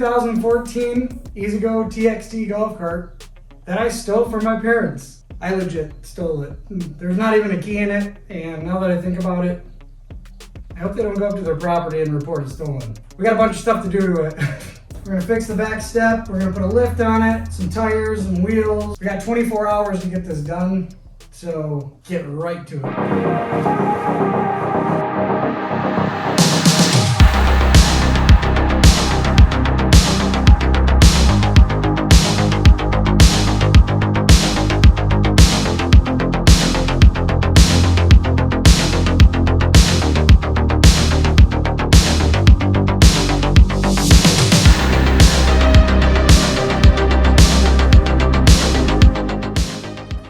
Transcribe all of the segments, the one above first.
2014 EZGO TXT golf cart that I stole from my parents. I legit stole it. There's not even a key in it, and now that I think about it, I hope they don't go up to their property and report it stolen. We got a bunch of stuff to do to it. We're gonna fix the back step, we're gonna put a lift on it, some tires and wheels. We got 24 hours to get this done, so get right to it.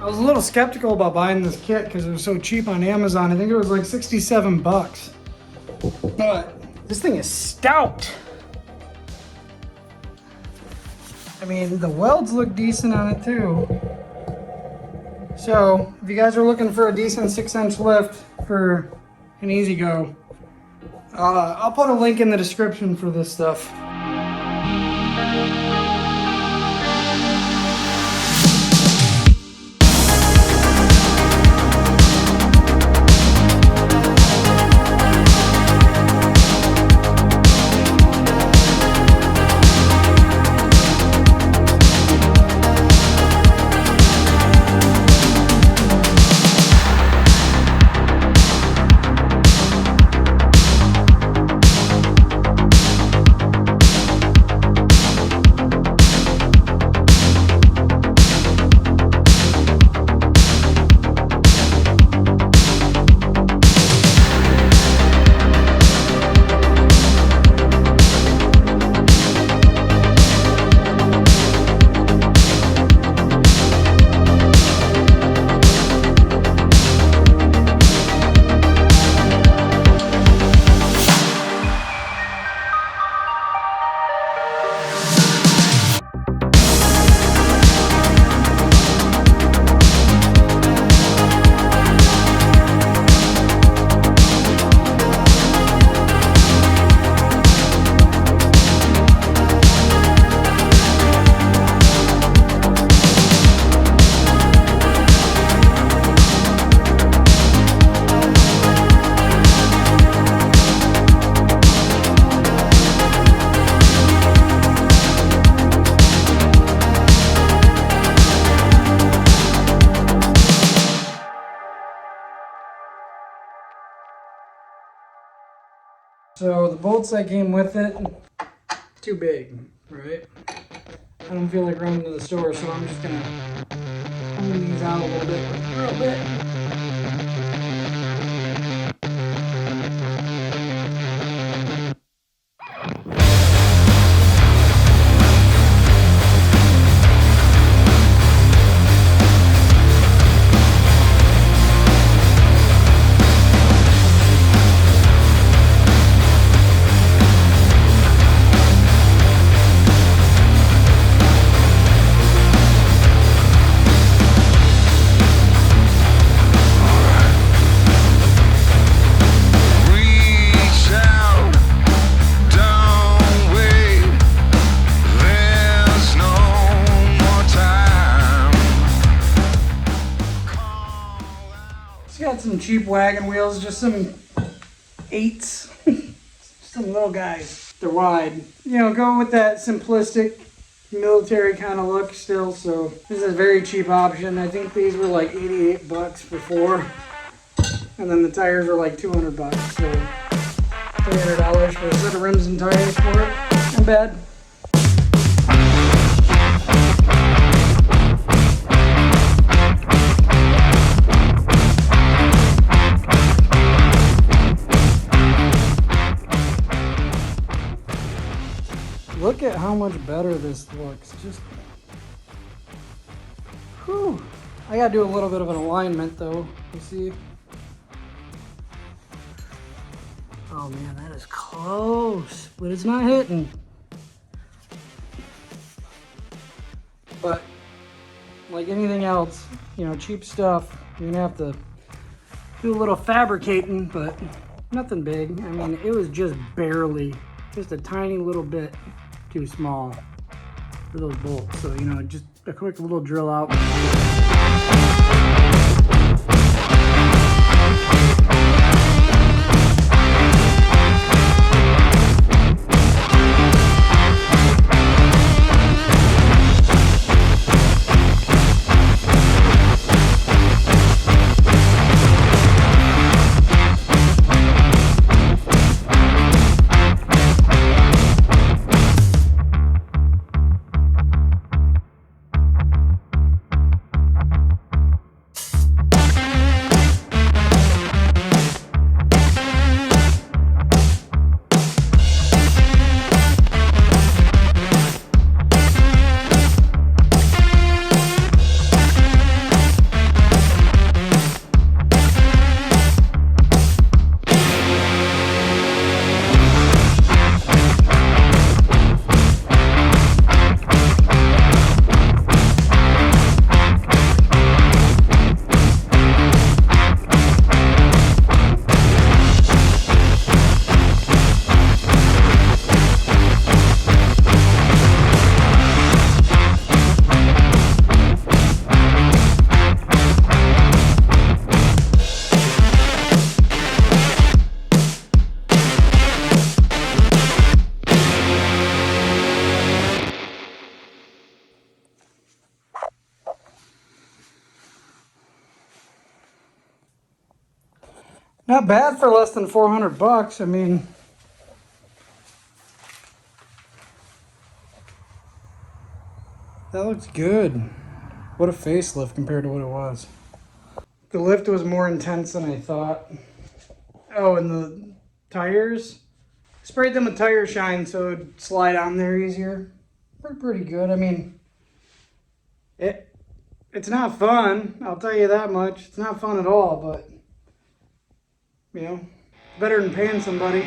I was a little skeptical about buying this kit because it was so cheap on Amazon. I think it was like 67 bucks. But this thing is stout. I mean, the welds look decent on it too. So if you guys are looking for a decent 6-inch lift for an EZGO, I'll put a link in the description for this stuff. So the bolts that came with it, too big, right? I don't feel like running to the store, so I'm just gonna pull these out a little bit. Got some cheap wagon wheels, just some 8s, some little guys. They're wide. You know, go with that simplistic military kind of look still, so this is a very cheap option. I think these were like 88 bucks for 4, and then the tires were like 200 bucks, so $300 for a set of rims and tires for it. Not bad. Look at how much better this looks. Just, whew. I gotta do a little bit of an alignment though. You see? Oh man, that is close, but it's not hitting. But like anything else, you know, cheap stuff, you're gonna have to do a little fabricating, but nothing big. I mean, it was just barely, just a tiny little bit. too small for those bolts. So, you know, just a quick little drill out. Not bad for less than 400 bucks. I mean, that looks good. What a facelift compared to what it was. The lift was more intense than I thought. Oh, and the tires, sprayed them with tire shine so it would slide on there easier. They're pretty good. I mean, it's not fun, I'll tell you that much. It's not fun at all, but you know, better than paying somebody.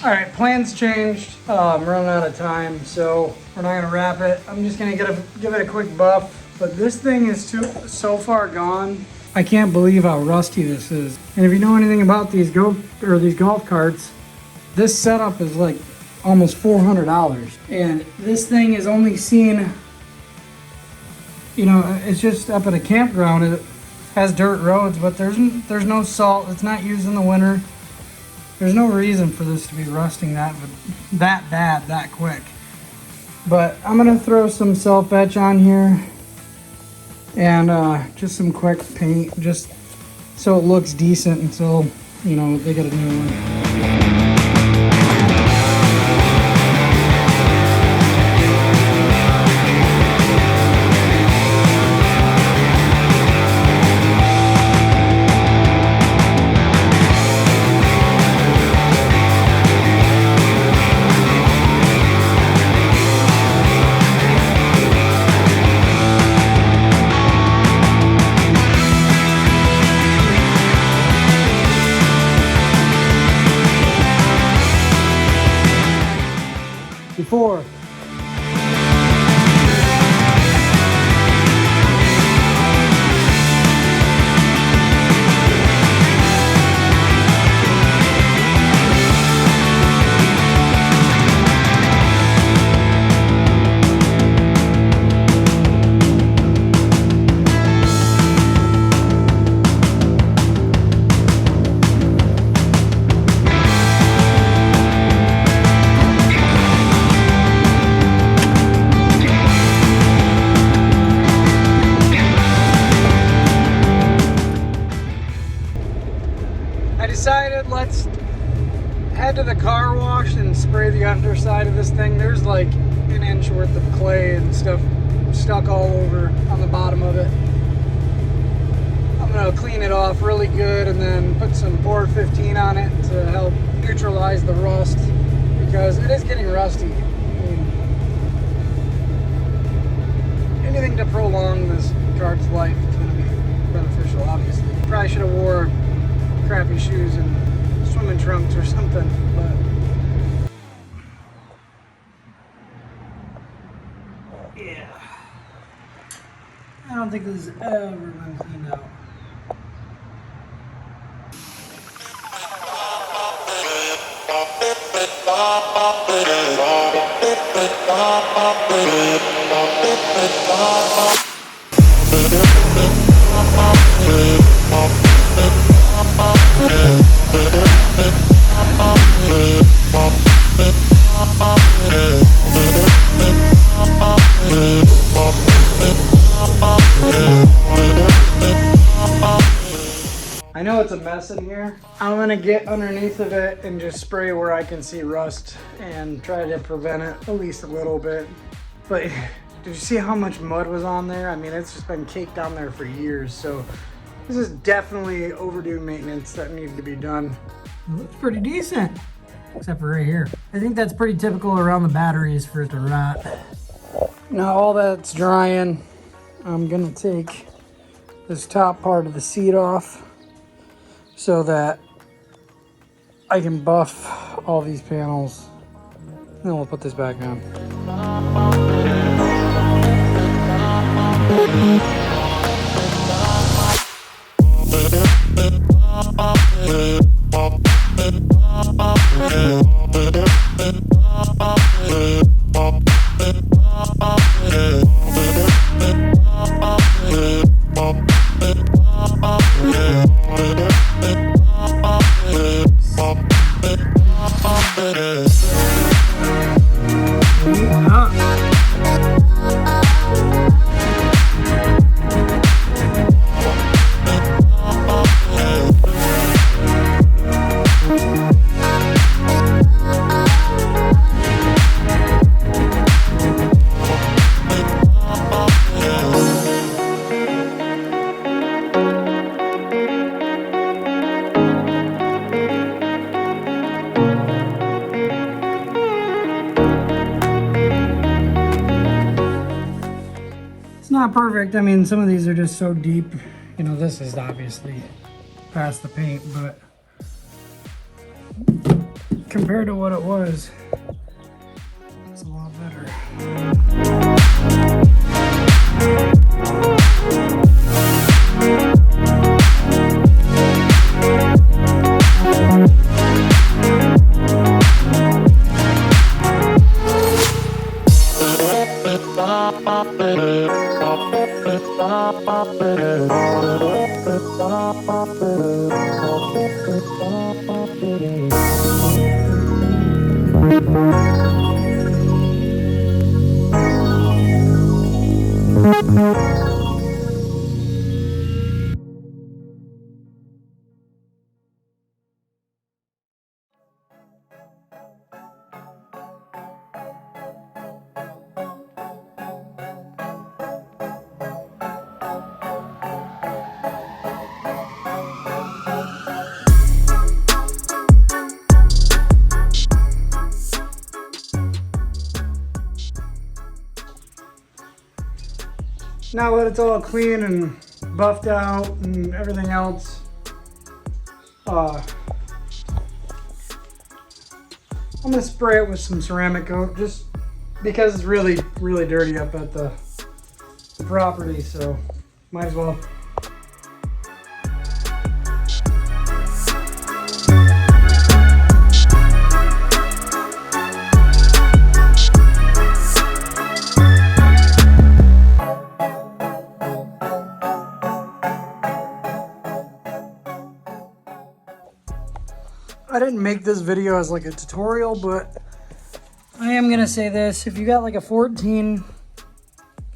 All right, plans changed. I'm running out of time, so we're not gonna wrap it. I'm just gonna give it a quick buff. But this thing is so far gone. I can't believe how rusty this is. And if you know anything about these golf carts, this setup is like almost $400. And this thing is only seen, you know, it's just up at a campground. It has dirt roads, but there's no salt. It's not used in the winter. There's no reason for this to be rusting that bad that quick. But I'm gonna throw some self-etch on here and just some quick paint, just so it looks decent until, you know, they get a new one. Before. Decided let's head to the car wash and spray the underside of this thing. There's like an inch worth of clay and stuff stuck all over on the bottom of it. I'm gonna clean it off really good and then put some Board 15 on it to help neutralize the rust, because it is getting rusty. I mean, anything to prolong this car's life is gonna be beneficial, obviously. Probably should have wore crappy shoes and swimming trunks or something, but yeah, I don't think think this has ever been cleaned out. I know it's a mess in here. I'm gonna get underneath of it and just spray where I can see rust and try to prevent it at least a little bit. But did you see how much mud was on there? I mean, it's just been caked down there for years. So this is definitely overdue maintenance that needs to be done. It looks pretty decent, except for right here. I think that's pretty typical around the batteries for it to rot. Now all that's drying, I'm gonna take this top part of the seat off so that I can buff all these panels. Then we'll put this back on. Not perfect. I mean, some of these are just so deep. You know, this is obviously past the paint, but compared to what it was, it's a lot better. Now that it's all clean and buffed out and everything else, I'm gonna spray it with some ceramic coat just because it's really dirty up at the property, so might as well. I didn't make this video as like a tutorial, but I am gonna say this. If you got like a 14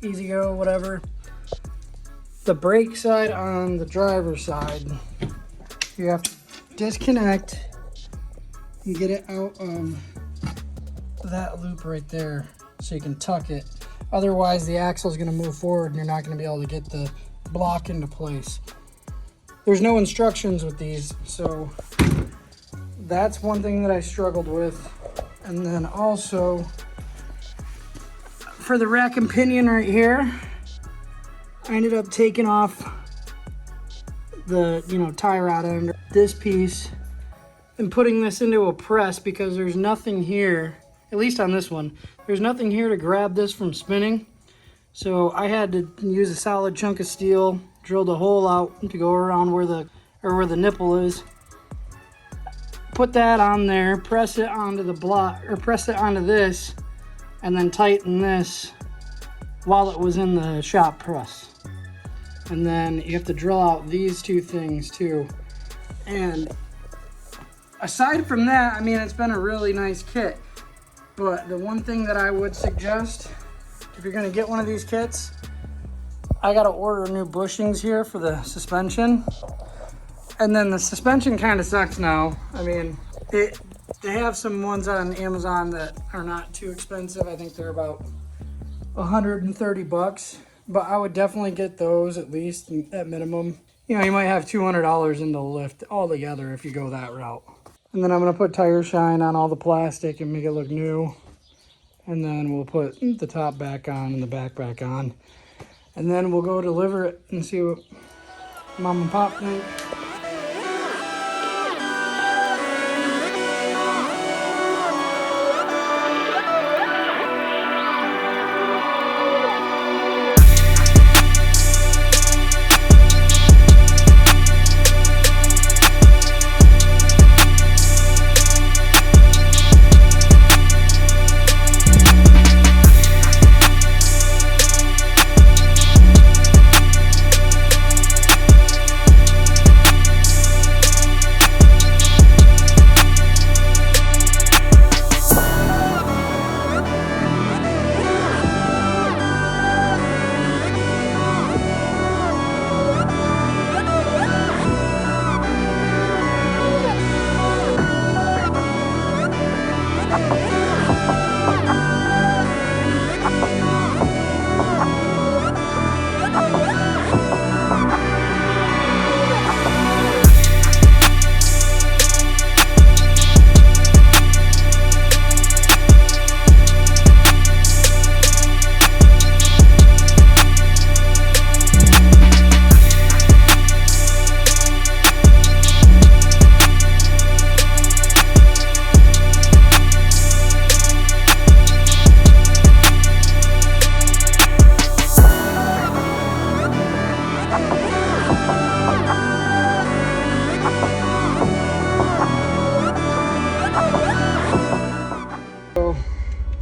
EZGO, whatever, the brake side on the driver's side, you have to disconnect and get it out of that loop right there so you can tuck it. Otherwise the axle is gonna move forward and you're not gonna be able to get the block into place. There's no instructions with these, so that's one thing that I struggled with. And then also for the rack and pinion right here, I ended up taking off the, tie rod end, this piece, and putting this into a press because there's nothing here, at least on this one, there's nothing here to grab this from spinning. So I had to use a solid chunk of steel, drilled a hole out to go around where the nipple is. Put that on there, press it onto the block, or press it onto this, and then tighten this while it was in the shop press. And then you have to drill out these two things too. And aside from that, I mean, it's been a really nice kit. But the one thing that I would suggest, if you're gonna get one of these kits, I gotta order new bushings here for the suspension. And then the suspension kind of sucks now. I mean, they have some ones on Amazon that are not too expensive. I think they're about 130 bucks. But I would definitely get those at least at minimum. You know, you might have $200 in the lift altogether if you go that route. And then I'm gonna put tire shine on all the plastic and make it look new. And then we'll put the top back on and the back on. And then we'll go deliver it and see what Mom and Pop think.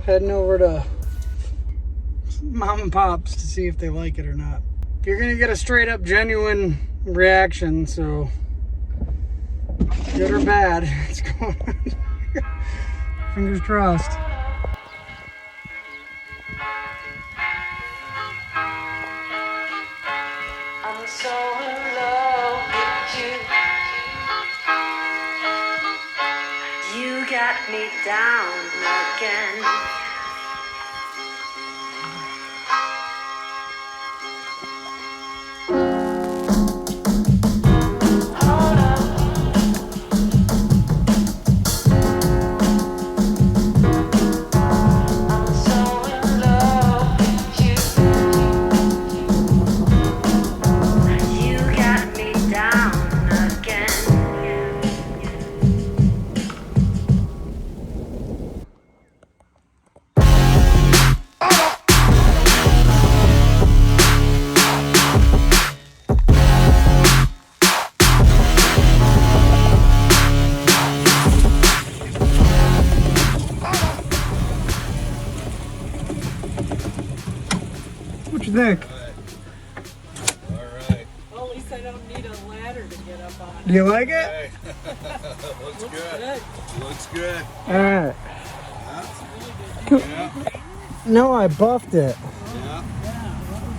Heading over to Mom and Pop's to see if they like it or not. You're gonna get a straight up genuine reaction, so good or bad, it's going on. Fingers crossed. I'm so in love with you. You got me down again. What you think? All right. Well, at least I don't need a ladder to get up on. Do you like it? Hey. Looks good. Looks good. Alright. Yeah. No, I buffed it. Yeah.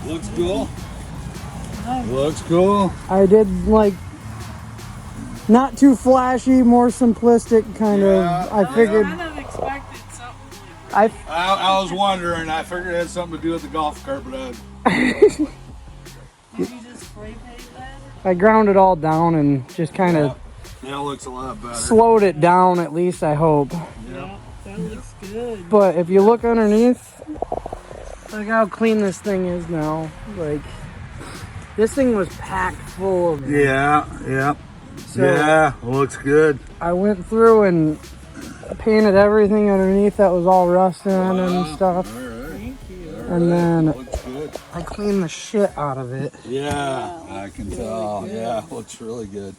Looks cool. Looks cool. I did like not too flashy, more simplistic kind of. I figured. I kind of expected something like that. I was wondering. I figured it had something to do with the golf cart, but Did you just spray paint that? I ground it all down and just kind of yeah, it looks a lot better. slowed it down, at least I hope. Yeah, that looks good. But if you look underneath, look how clean this thing is now. Like, this thing was packed full of it. Yeah. So Yeah, looks good. I went through and painted everything underneath that was all rusting and stuff. All right. Thank you. And then Looks good. good. I cleaned the shit out of it. Yeah, I can tell. Yeah, looks really good.